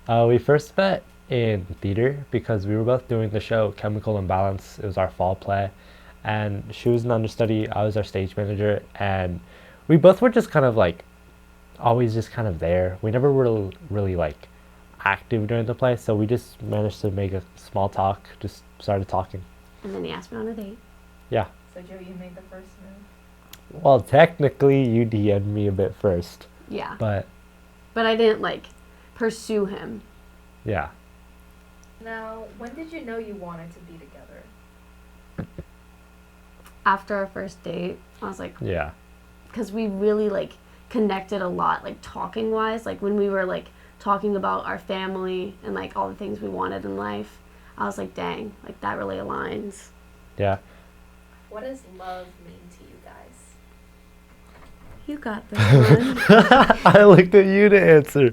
We first met in theater because we were both doing the show Chemical Imbalance. It was our fall play, and she was an understudy. I was our stage manager, and we both were just kind of like always just kind of there. We never were really like active during the play, so we just managed to make a small talk. Just started talking. And then he asked me on a date. Yeah. So Joe, you made the first move. Well, technically, you DM'd me a bit first, Yeah. but But I didn't like pursue him. yeah. Now, when did you know you wanted to be together? After our first date, I was like, Yeah. because we really like connected a lot, like talking wise. Like when we were like talking about our family and like all the things we wanted in life, I was like, dang, like that really aligns. Yeah. What does love mean to you guys? You got this one. I looked at you to answer.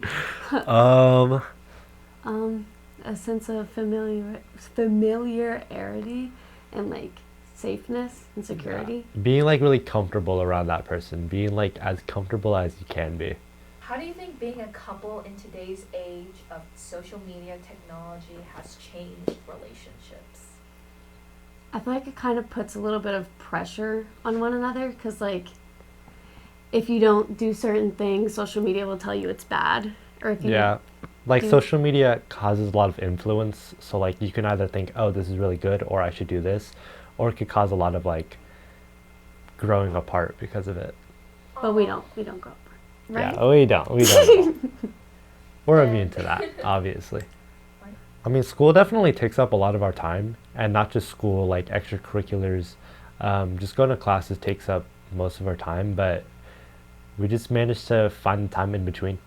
A sense of familiarity and like safeness and security. Being like really comfortable around that person. Being like as comfortable as you can be. How do you think being a couple in today's age of social media technology has changed relationships? I feel like it kind of puts a little bit of pressure on one another because like if you don't do certain things, social media will tell you it's bad. Or if you Yeah. Like do- social media causes a lot of influence. So like you can either think, oh, this is really good, or I should do this. Or it could cause a lot of like growing apart because of it. But we don't go up, right? Yeah, we don't at all. We're immune to that, obviously. I mean, school definitely takes up a lot of our time, and not just school, like extracurriculars. Just going to classes takes up most of our time, but we just managed to find the time in between.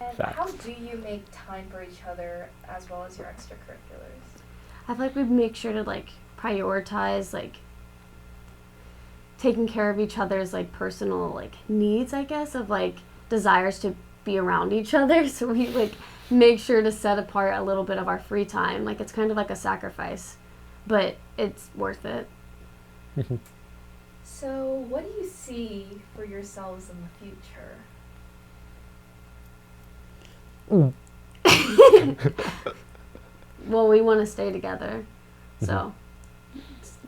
And Facts. how do you make time for each other as well as your extracurriculars? I feel like we make sure to like prioritize like taking care of each other's like personal like needs, I guess, of like desires to be around each other. So we like make sure to set apart a little bit of our free time. Like it's kind of like a sacrifice, but it's worth it. So, what do you see for yourselves in the future? Well, we want to stay together. So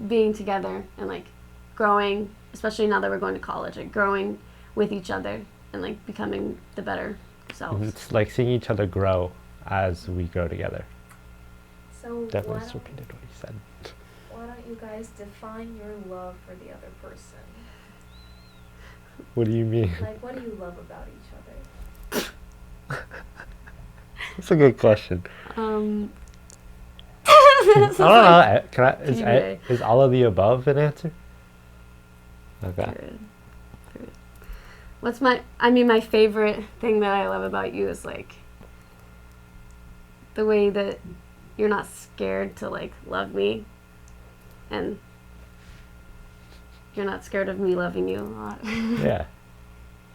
being together and like growing, especially now that we're going to college, like growing with each other and like becoming the better selves. It's like seeing each other grow as we grow together. So, Definitely why just don't, repeated what you said. why don't you guys define your love for the other person? What do you mean? Like, what do you love about each other? That's a good question. I I don't know. PBA. Is all of the above an answer? Okay. Period. What's my favorite thing that I love about you is like the way that you're not scared to like love me and you're not scared of me loving you a lot. Yeah.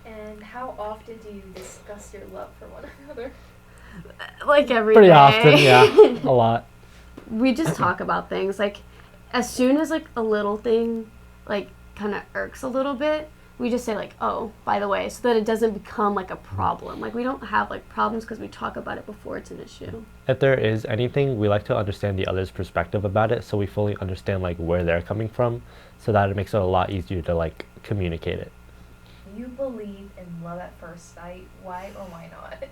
And how often do you discuss your love for one another? Like every Pretty day. often, yeah. A lot. We just talk about things like as soon as like a little thing like kind of irks a little bit, we just say like, oh, by the way, so that it doesn't become like a problem. Like we don't have like problems because we talk about it before it's an issue. If there is anything, we like to understand the other's perspective about it, so we fully understand like where they're coming from, so that it makes it a lot easier to like communicate it. Do you believe in love at first sight? Why or why not?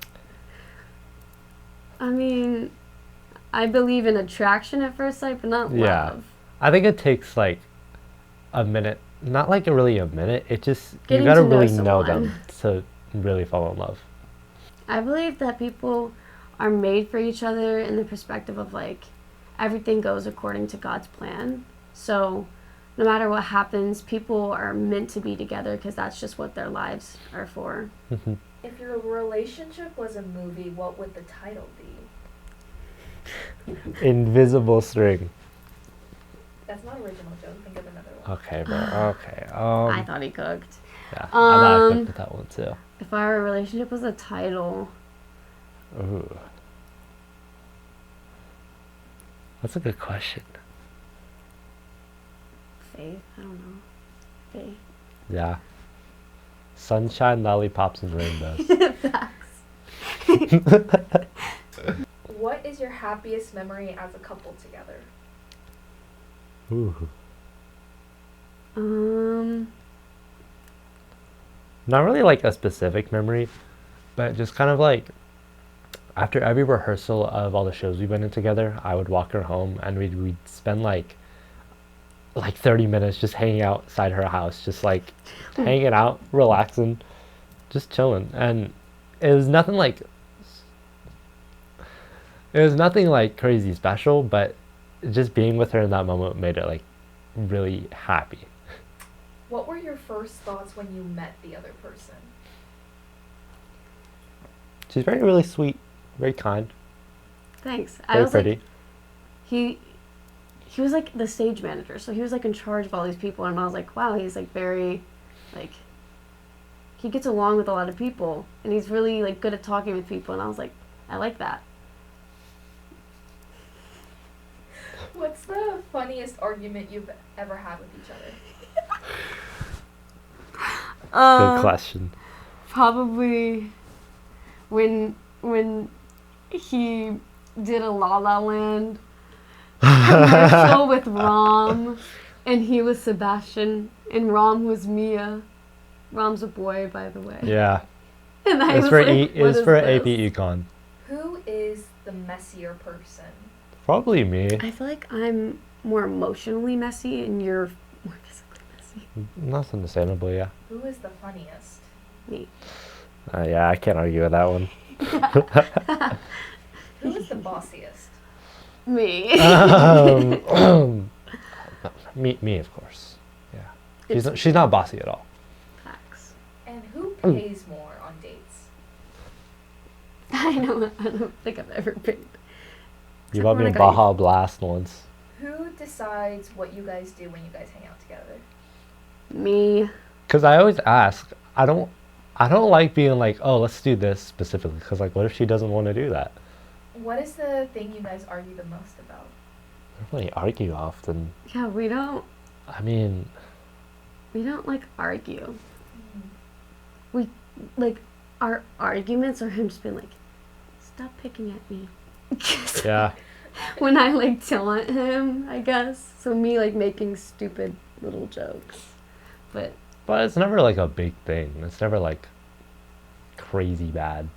I mean, I believe in attraction at first sight, but not Yeah. love. I think it takes like a minute, not like really a minute. It just Getting you gotta to know really know them someone. to really fall in love. I believe that people are made for each other in the perspective of like everything goes according to God's plan. So no matter what happens, people are meant to be together because that's just what their lives are for. If your relationship was a movie, what would the title be? Invisible string. That's not original, Joe. Think of another one. Okay, bro. Okay. I thought he cooked. Yeah, I thought I Um, clicked with that one too. If our relationship was a title, Ooh. That's a good question. faith, I don't know. Faith. Yeah. Sunshine, lollipops, and rainbows. Facts. What is your happiest memory as a couple together? Ooh. Um, Not really like a specific memory, but just kind of like after every rehearsal of all the shows we went in together, I would walk her home and we'd spend like 30 minutes just hanging outside her house, just like hanging out, relaxing, just chilling. And it was nothing like crazy special, but just being with her in that moment made it like really happy. What were your first thoughts when you met the other person? She's really sweet, very kind, thanks. very pretty. Like, he was like the stage manager, so he was like in charge of all these people, and I was like, wow, he's like very, like, he gets along with a lot of people, and he's really like good at talking with people, and I was like, I like that. What's the funniest argument you've ever had with each other? Good question. Probably when he did a La La Land commercial with Rom, and he was Sebastian, and Rom was Mia. Rom's a boy, by the way. Yeah. And I It's was for like, it was what for is AP this? Econ. Who is the messier person? Probably me. I feel like I'm more emotionally messy, and you're more physically messy. That's understandable, yeah. Who is the funniest? Me. Yeah, I can't argue with that one. Who is the bossiest? Me. Me, of course. Yeah. She's not bossy at all. Facts. And who pays more on dates? I don't think I've ever paid. You bought me a Baja Blast once. Who decides what you guys do when you guys hang out together? Me. Because I always ask. I don't like being like, oh, let's do this specifically. Because like, what if she doesn't want to do that? What is the thing you guys argue the most about? I don't really argue often. Yeah, we don't like argue. We like our arguments are him just being like, stop picking at me. Yeah. When I like taunt him, I guess. So me like making stupid little jokes. But But it's never like a big thing. It's never like crazy bad.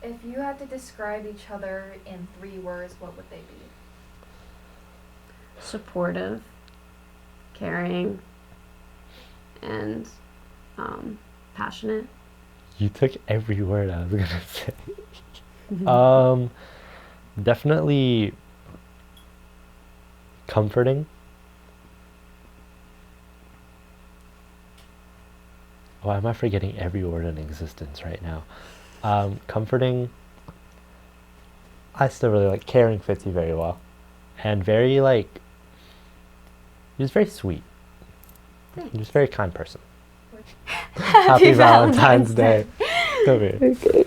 If you had to describe each other in 3 words, what would they be? supportive, caring, and passionate. You took every word I was gonna say. Definitely comforting. Why am I forgetting every word in existence right now? Comforting. I still really like caring. Fits you very well, and very like. He's very sweet. Thanks. He's a very kind person. Happy Valentine's Day. Come here. Okay.